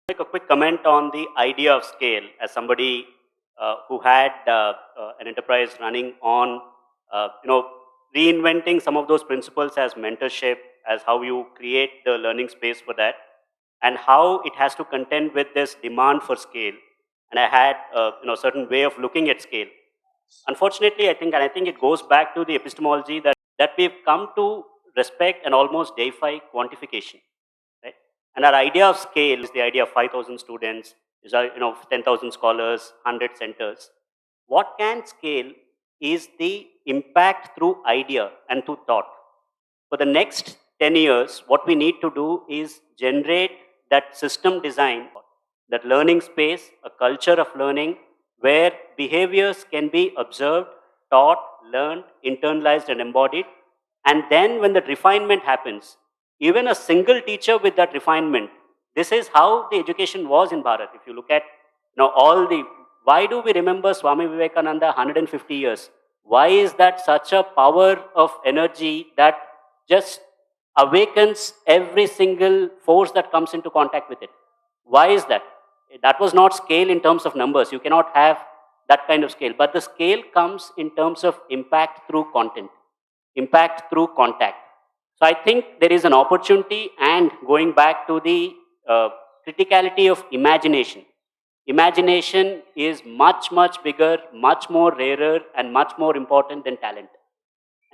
Make a quick comment on the idea of scale as somebody who had an enterprise running on, reinventing some of those principles as mentorship, as how you create the learning space for that, and how it has to contend with this demand for scale. And I had, certain way of looking at scale. Unfortunately, I think it goes back to the epistemology that we've come to respect and almost deify quantification, right? And our idea of scale is the idea of 5,000 students, is 10,000 scholars, 100 centers. What can scale is the impact through idea and through thought. For the next 10 years, what we need to do is generate that system design, that learning space, a culture of learning where behaviors can be observed, taught, learned, internalized, and embodied. And then when the refinement happens, even a single teacher with that refinement, this is how the education was in Bharat. If you look at why do we remember Swami Vivekananda 150 years? Why is that such a power of energy that just awakens every single force that comes into contact with it? Why is that? That was not scale in terms of numbers. You cannot have that kind of scale. But the scale comes in terms of impact through content, impact through contact. So I think there is an opportunity, and going back to the criticality of imagination. Imagination is much, much bigger, much more rarer, and much more important than talent.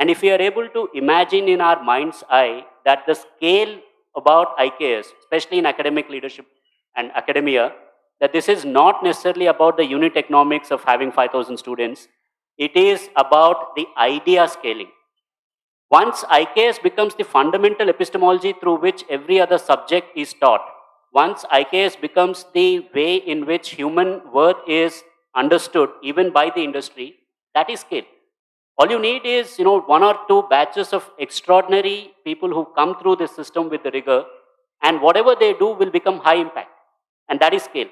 And if we are able to imagine in our mind's eye that the scale about IKS, especially in academic leadership and academia, that this is not necessarily about the unit economics of having 5,000 students, it is about the idea scaling. Once IKS becomes the fundamental epistemology through which every other subject is taught, once IKS becomes the way in which human worth is understood even by the industry, that is scale. All you need is, one or two batches of extraordinary people who come through this system with the rigor, and whatever they do will become high impact. And that is scale.